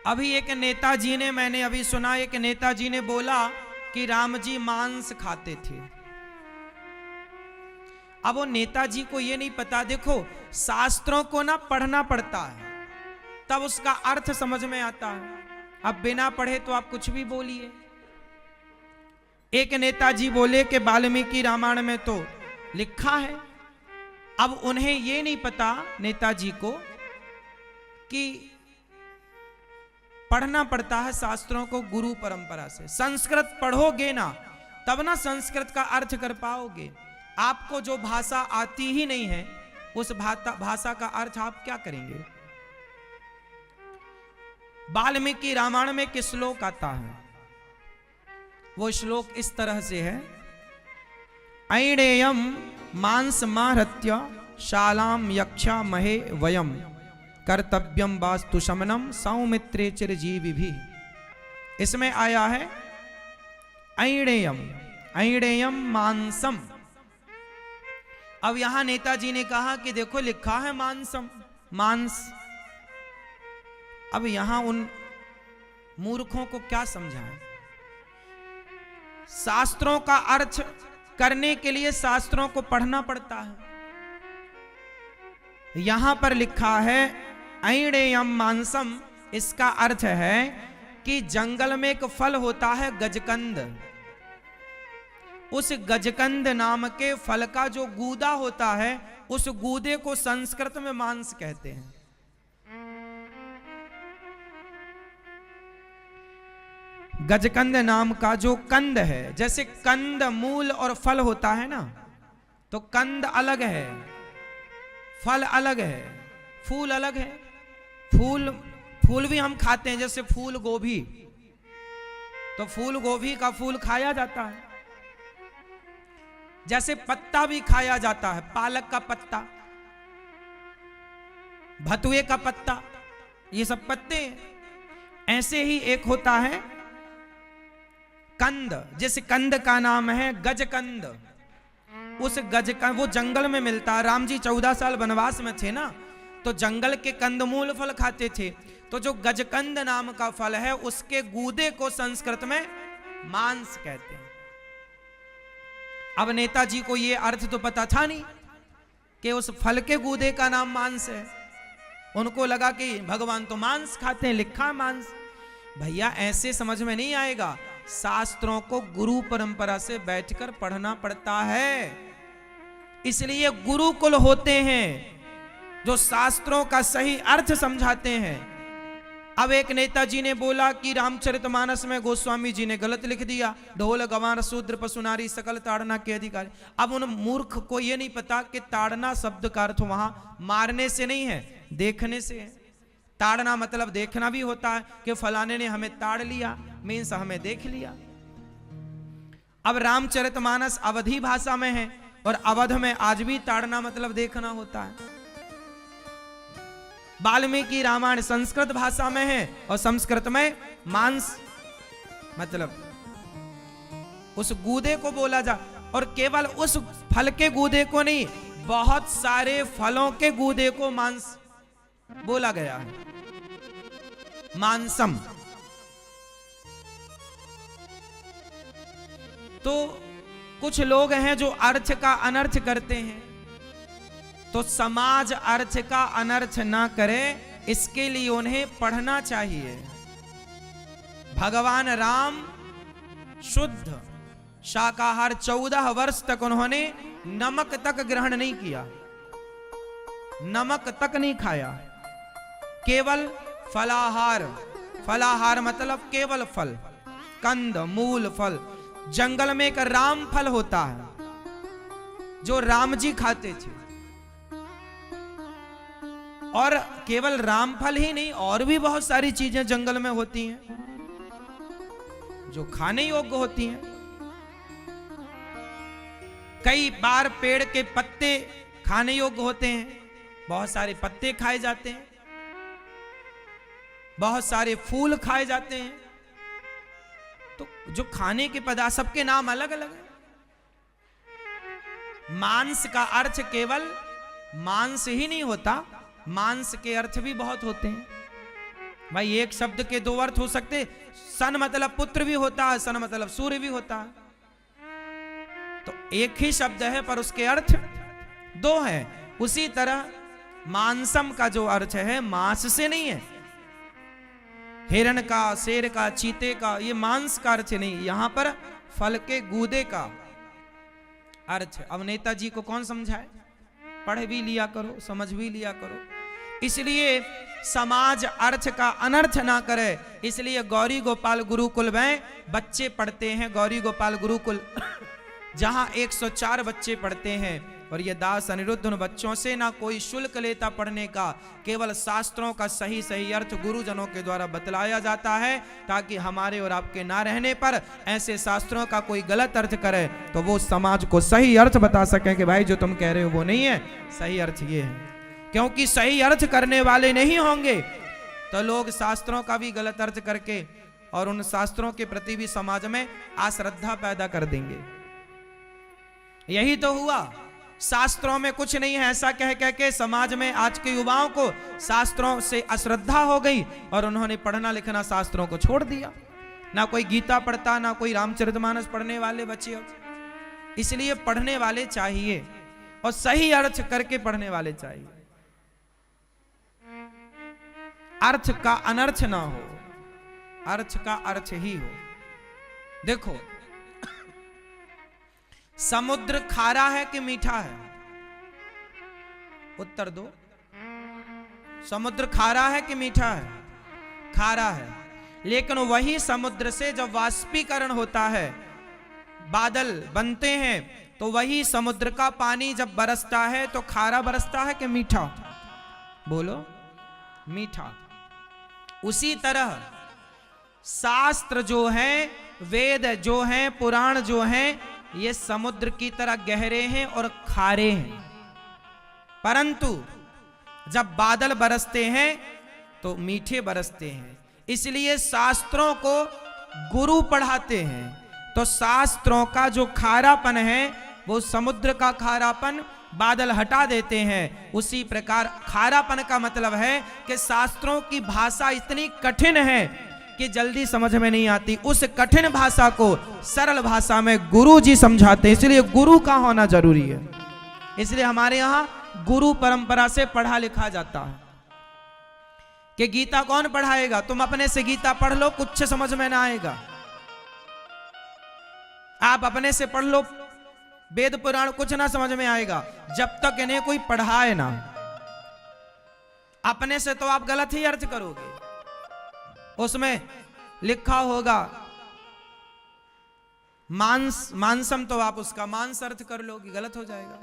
अभी एक नेताजी ने, मैंने अभी सुना, एक नेताजी ने बोला कि राम जी मांस खाते थे। अब वो नेताजी को ये नहीं पता, देखो शास्त्रों को ना पढ़ना पड़ता है तब उसका अर्थ समझ में आता है। अब बिना पढ़े तो आप कुछ भी बोलिए। एक नेताजी बोले कि वाल्मीकि रामायण में तो लिखा है। अब उन्हें ये नहीं पता नेताजी को कि पढ़ना पड़ता है शास्त्रों को गुरु परंपरा से। संस्कृत पढ़ोगे ना तब ना संस्कृत का अर्थ कर पाओगे। आपको जो भाषा आती ही नहीं है उस भाषा का अर्थ आप क्या करेंगे। वाल्मीकि रामायण में किस श्लोक आता है, वो श्लोक इस तरह से है, ऐणेयम मांस माहृत्य शालाम यक्षा महे वयम कर्तव्यम वास्तु शमनम सौमित्रे चिरजीवी भी। इसमें आया है ऐणेयम, ऐणेयम मांसम। अब यहां नेताजी ने कहा कि देखो लिखा है मांसम, मांस। अब यहां उन मूर्खों को क्या समझाएं। शास्त्रों का अर्थ करने के लिए शास्त्रों को पढ़ना पड़ता है। यहां पर लिखा है ऐणेयम मांसम, इसका अर्थ है कि जंगल में एक फल होता है गजकंद। उस गजकंद नाम के फल का जो गूदा होता है उस गूदे को संस्कृत में मांस कहते हैं। गजकंद नाम का जो कंद है, जैसे कंद मूल और फल होता है ना, तो कंद अलग है, फल अलग है, फूल अलग है। फूल भी हम खाते हैं, जैसे फूल गोभी, तो फूल गोभी का फूल खाया जाता है। जैसे पत्ता भी खाया जाता है, पालक का पत्ता, भतुए का पत्ता, ये सब पत्ते हैं। ऐसे ही एक होता है कंद, जिस कंद का नाम है गजकंद। उस गजकंद वो जंगल में मिलता है। राम जी 14 साल वनवास में थे ना, तो जंगल के कंदमूल फल खाते थे। तो जो गजकंद नाम का फल है उसके गूदे को संस्कृत में मांस कहते हैं। अब नेताजी को ये अर्थ तो पता था नहीं कि उस फल के गूदे का नाम मांस है। उनको लगा कि भगवान तो मांस खाते हैं, लिखा मांस। भैया ऐसे समझ में नहीं आएगा। शास्त्रों को गुरु परंपरा से बैठकर पढ़ना पड़ता है। इसलिए गुरुकुल होते हैं जो शास्त्रों का सही अर्थ समझाते हैं। अब एक नेताजी ने बोला कि रामचरितमानस में गोस्वामी जी ने गलत लिख दिया, ढोल गवार शूद्र पशु नारी सकल ताड़ना के अधिकारी। अब उन मूर्ख को यह नहीं पता कि ताड़ना शब्द का अर्थ वहां मारने से नहीं है, देखने से है। ताड़ना मतलब देखना भी होता है कि फलाने ने हमें ताड़ लिया, मीन्स हमें देख लिया। अब रामचरितमानस अवधी भाषा में है और अवध में आज भी ताड़ना मतलब देखना होता है। वाल्मीकि रामायण संस्कृत भाषा में है और संस्कृत में मांस मतलब उस गूदे को बोला जा, और केवल उस फल के गूदे को नहीं, बहुत सारे फलों के गूदे को मांस बोला गया है, मांसम। तो कुछ लोग हैं जो अर्थ का अनर्थ करते हैं, तो समाज अर्थ का अनर्थ ना करे इसके लिए उन्हें पढ़ना चाहिए। भगवान राम शुद्ध शाकाहार 14 वर्ष तक उन्होंने नमक तक ग्रहण नहीं किया, नमक तक नहीं खाया, केवल फलाहार। फलाहार मतलब केवल फल, कंद मूल फल। जंगल में एक राम फल होता है जो राम जी खाते थे, और केवल राम फल ही नहीं, और भी बहुत सारी चीजें जंगल में होती हैं जो खाने योग्य होती हैं। कई बार पेड़ के पत्ते खाने योग्य होते हैं, बहुत सारे पत्ते खाए जाते हैं, बहुत सारे फूल खाए जाते हैं। तो जो खाने के पदार्थ सबके नाम अलग अलग है। मांस का अर्थ केवल मांस ही नहीं होता, मांस के अर्थ भी बहुत होते हैं। भाई एक शब्द के दो अर्थ हो सकते, सन मतलब पुत्र भी होता है, सन मतलब सूर्य भी होता है, तो एक ही शब्द है पर उसके अर्थ दो हैं। उसी तरह मांसम का जो अर्थ है मांस से नहीं है, हिरण का, शेर का, चीते का, ये मांस का अर्थ नहीं, यहां पर फल के गूदे का अर्थ। अब नेताजी को कौन समझाए, पढ़ भी लिया करो, समझ भी लिया करो। इसलिए समाज अर्थ का अनर्थ ना करे, इसलिए गौरी गोपाल गुरुकुल में बच्चे पढ़ते हैं। गौरी गोपाल गुरुकुल जहां 104 बच्चे पढ़ते हैं, और ये दास अनिरुद्ध उन बच्चों से ना कोई शुल्क लेता पढ़ने का, केवल शास्त्रों का सही सही अर्थ गुरुजनों के द्वारा बतलाया जाता है, ताकि हमारे और आपके ना रहने पर ऐसे शास्त्रों का कोई गलत अर्थ करे तो वो समाज को सही अर्थ बता सकें कि भाई जो तुम कह रहे हो वो नहीं है, सही अर्थ ये है। क्योंकि सही अर्थ करने वाले नहीं होंगे तो लोग शास्त्रों का भी गलत अर्थ करके और उन शास्त्रों के प्रति भी समाज में अश्रद्धा पैदा कर देंगे। यही तो हुआ, शास्त्रों में कुछ नहीं है ऐसा कह कह के समाज में आज के युवाओं को शास्त्रों से अश्रद्धा हो गई और उन्होंने पढ़ना लिखना शास्त्रों को छोड़ दिया। ना कोई गीता पढ़ता, ना कोई रामचरितमानस पढ़ने वाले बच्चे। इसलिए पढ़ने वाले चाहिए और सही अर्थ करके पढ़ने वाले चाहिए, अर्थ का अनर्थ ना हो, अर्थ का अर्थ ही हो। देखो, समुद्र खारा है कि मीठा है? उत्तर दो। समुद्र खारा है कि मीठा है? खारा है। लेकिन वही समुद्र से जब वाष्पीकरण होता है, बादल बनते हैं, तो वही समुद्र का पानी जब बरसता है तो खारा बरसता है कि मीठा? बोलो, मीठा। उसी तरह शास्त्र जो है, वेद जो है, पुराण जो है, ये समुद्र की तरह गहरे हैं और खारे हैं, परंतु जब बादल बरसते हैं तो मीठे बरसते हैं। इसलिए शास्त्रों को गुरु पढ़ाते हैं, तो शास्त्रों का जो खारापन है वो समुद्र का खारापन बादल हटा देते हैं। उसी प्रकार खारापन का मतलब है कि शास्त्रों की भाषा इतनी कठिन है कि जल्दी समझ में नहीं आती, उस कठिन भाषा को सरल भाषा में गुरु जी समझाते हैं। इसलिए गुरु का होना जरूरी है। इसलिए हमारे यहां गुरु परंपरा से पढ़ा लिखा जाता है। कि गीता कौन पढ़ाएगा? तुम अपने से गीता पढ़ लो, कुछ समझ में ना आएगा। आप अपने से पढ़ लो वेद पुराण, कुछ ना समझ में आएगा जब तक इन्हें कोई पढ़ाए ना। अपने से तो आप गलत ही अर्थ करोगे। उसमें लिखा होगा मांस, मांसम, तो आप उसका मांस अर्थ कर लोगे, गलत हो जाएगा।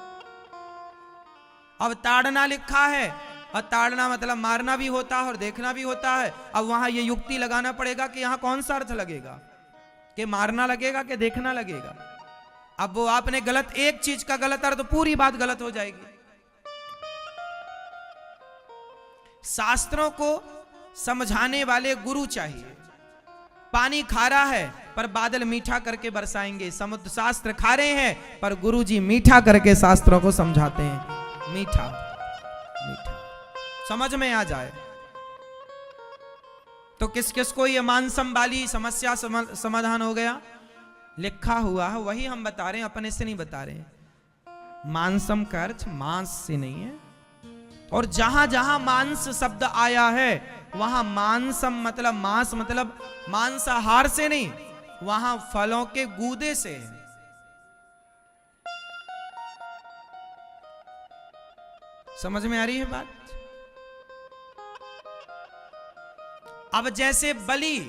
अब ताड़ना लिखा है, और ताड़ना मतलब मारना भी होता है और देखना भी होता है। अब वहां ये युक्ति लगाना पड़ेगा कि यहां कौन सा अर्थ लगेगा, कि मारना लगेगा कि देखना लगेगा। अब वो आपने गलत, एक चीज का गलत अर्थ, पूरी बात गलत हो जाएगी। शास्त्रों को समझाने वाले गुरु चाहिए। पानी खारा है पर बादल मीठा करके बरसाएंगे, समुद्र शास्त्र खारे हैं पर गुरुजी मीठा करके शास्त्रों को समझाते हैं। मीठा मीठा समझ में आ जाए तो किस किस को ये मानसम वाली समस्या समाधान हो गया। लिखा हुआ है वही हम बता रहे हैं, अपने से नहीं बता रहे हैं। मानसम का अर्थ मांस से नहीं है, और जहां जहां मांस शब्द आया है वहां मांसम मतलब मांस मतलब मांसाहार से नहीं, वहां फलों के गूदे से है। समझ में आ रही है बात? अब जैसे बलि,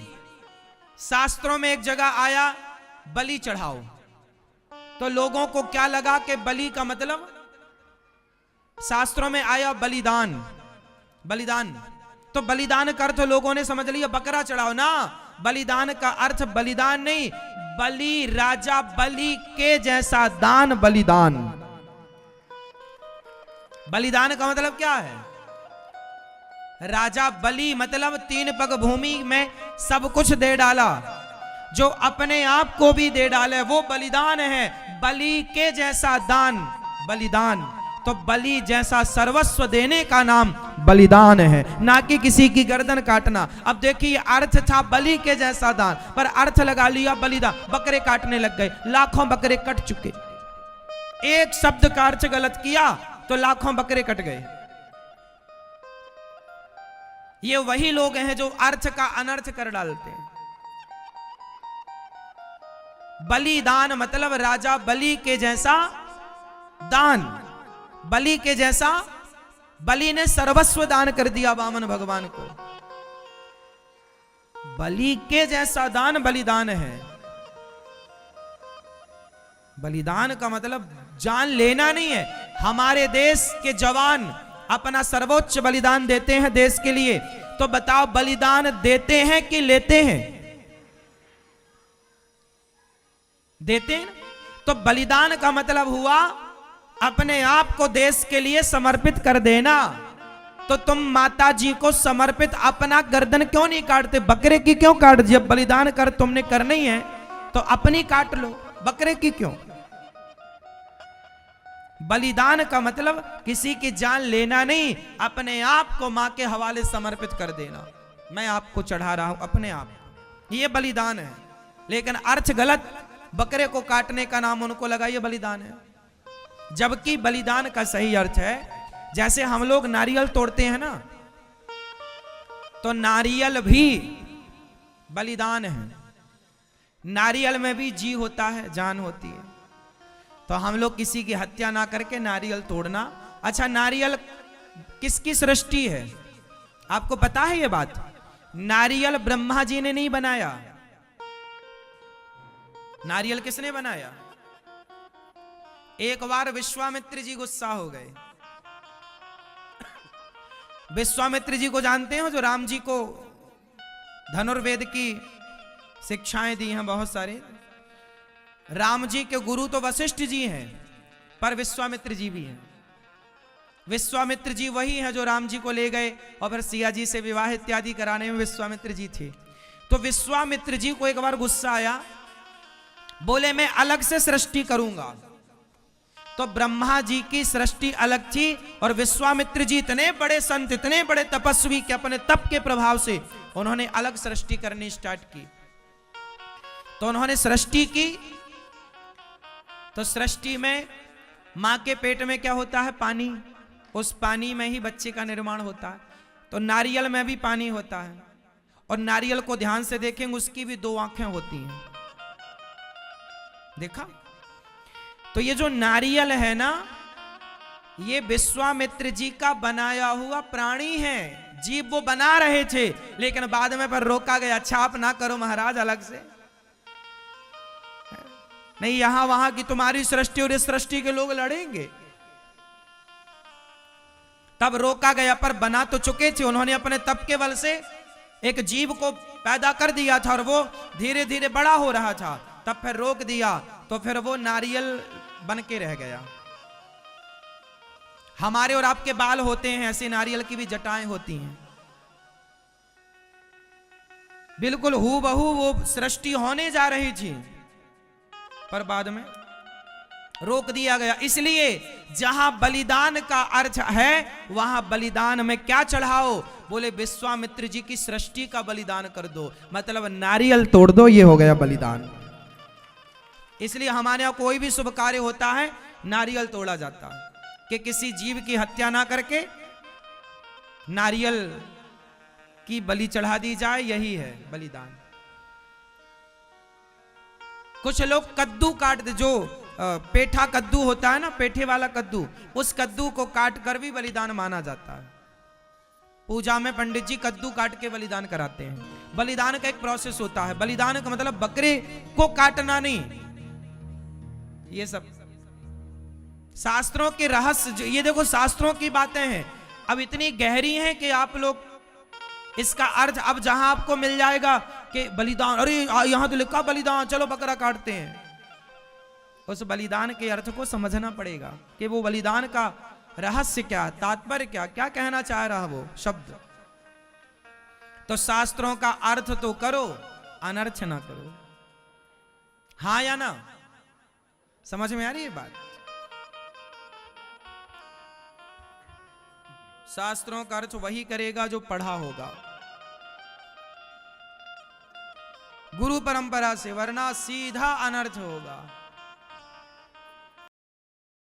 शास्त्रों में एक जगह आया बलि चढ़ाओ, तो लोगों को क्या लगा कि बलि का मतलब, शास्त्रों में आया बलिदान, बलिदान, तो बलिदान का अर्थ लोगों ने समझ लिया बकरा चढ़ाओ ना। बलिदान का अर्थ बलिदान नहीं, बलि राजा बलि के जैसा दान, बलिदान। बलिदान का मतलब क्या है? राजा बलि मतलब 3 पग भूमि में सब कुछ दे डाला, जो अपने आप को भी दे डाले वो बलिदान है। बलि के जैसा दान, बलिदान। तो बलि जैसा सर्वस्व देने का नाम बलिदान है, ना कि किसी की गर्दन काटना। अब देखिए अर्थ था बलि के जैसा दान, पर अर्थ लगा लिया बलिदान, बकरे काटने लग गए, लाखों बकरे कट चुके। एक शब्द का अर्थ गलत किया तो लाखों बकरे कट गए। ये वही लोग हैं जो अर्थ का अनर्थ कर डालते हैं। बलिदान मतलब राजा बलि के जैसा दान, बलि के जैसा, बलि ने सर्वस्व दान कर दिया वामन भगवान को। बलि के जैसा दान बलिदान है। बलिदान का मतलब जान लेना नहीं है। हमारे देश के जवान अपना सर्वोच्च बलिदान देते हैं देश के लिए, तो बताओ बलिदान देते हैं कि लेते हैं? देते हैं। तो बलिदान का मतलब हुआ अपने आप को देश के लिए समर्पित कर देना। तो तुम माता जी को समर्पित अपना गर्दन क्यों नहीं काटते? बकरे की क्यों काट? जब बलिदान कर तुमने करना ही है तो अपनी काट लो, बकरे की क्यों? बलिदान का मतलब किसी की जान लेना नहीं, अपने आप को मां के हवाले समर्पित कर देना। मैं आपको चढ़ा रहा हूं अपने आप, ये बलिदान है। लेकिन अर्थ गलत, बकरे को काटने का नाम उनको लगा ये बलिदान है, जबकि बलिदान का सही अर्थ है, जैसे हम लोग नारियल तोड़ते हैं ना, तो नारियल भी बलिदान है। नारियल में भी जी होता है, जान होती है। तो हम लोग किसी की हत्या ना करके नारियल तोड़ना। अच्छा, नारियल किसकी सृष्टि है? आपको पता है ये बात? नारियल ब्रह्मा जी ने नहीं बनाया। नारियल किसने बनाया? एक बार विश्वामित्र जी गुस्सा हो गए। विश्वामित्र जी को जानते हो, जो राम जी को धनुर्वेद की शिक्षाएं दी हैं बहुत सारे। राम जी के गुरु तो वशिष्ठ जी हैं, पर विश्वामित्र जी भी हैं। विश्वामित्र जी वही हैं जो राम जी को ले गए और फिर सिया जी से विवाह इत्यादि कराने में विश्वामित्र जी थे। तो विश्वामित्र जी को एक बार गुस्सा आया, बोले मैं अलग से सृष्टि करूंगा। तो ब्रह्मा जी की सृष्टि अलग थी और विश्वामित्र जी इतने बड़े संत, इतने बड़े तपस्वी के अपने तप के प्रभाव से उन्होंने अलग सृष्टि करनी स्टार्ट की। तो उन्होंने सृष्टि की, तो सृष्टि में मां के पेट में क्या होता है? पानी। उस पानी में ही बच्चे का निर्माण होता है। तो नारियल में भी पानी होता है, और नारियल को ध्यान से देखेंगे उसकी भी दो आंखें होती हैं, देखा? तो ये जो नारियल है ना, ये विश्वामित्र जी का बनाया हुआ प्राणी है। जीव वो बना रहे थे, लेकिन बाद में पर रोका गया, अच्छा आप ना करो महाराज अलग से, नहीं यहां वहां की तुम्हारी सृष्टि और इस सृष्टि के लोग लड़ेंगे। तब रोका गया, पर बना तो चुके थे उन्होंने अपने तप के बल से। एक जीव को पैदा कर दिया था और वो धीरे धीरे बड़ा हो रहा था, तब फिर रोक दिया, तो फिर वो नारियल बन के रह गया। हमारे और आपके बाल होते हैं, ऐसे नारियल की भी जटाएं होती हैं। बिल्कुल हूबहू वो सृष्टि होने जा रही थी, पर बाद में रोक दिया गया। इसलिए जहां बलिदान का अर्थ है, वहां बलिदान में क्या चढ़ाओ? बोले विश्वामित्र जी की सृष्टि का बलिदान कर दो, मतलब नारियल तोड़ दो, ये हो गया बलिदान। इसलिए हमारे यहां कोई भी शुभ कार्य होता है, नारियल तोड़ा जाता है, कि किसी जीव की हत्या ना करके नारियल की बलि चढ़ा दी जाए, यही है बलिदान। कुछ लोग कद्दू काट दे, जो पेठा कद्दू होता है ना, पेठे वाला कद्दू, उस कद्दू को काट कर भी बलिदान माना जाता है। पूजा में पंडित जी कद्दू काट के बलिदान कराते हैं। बलिदान का एक प्रोसेस होता है। बलिदान का मतलब बकरे को काटना नहीं। ये सब शास्त्रों के रहस्य, ये देखो शास्त्रों की बातें हैं, अब इतनी गहरी हैं कि आप लोग इसका अर्थ अब जहां आपको मिल जाएगा कि बलिदान, अरे यहां तो लिखा बलिदान, चलो बकरा काटते हैं। उस बलिदान के अर्थ को समझना पड़ेगा कि वो बलिदान का रहस्य क्या, तात्पर्य क्या, क्या कहना चाह रहा वो शब्द। तो शास्त्रों का अर्थ तो करो, अनर्थ ना करो। हाँ या ना? समझ में आ रही है बात? शास्त्रों का अर्थ वही करेगा जो पढ़ा होगा, गुरु परंपरा से, वरना सीधा अनर्थ होगा।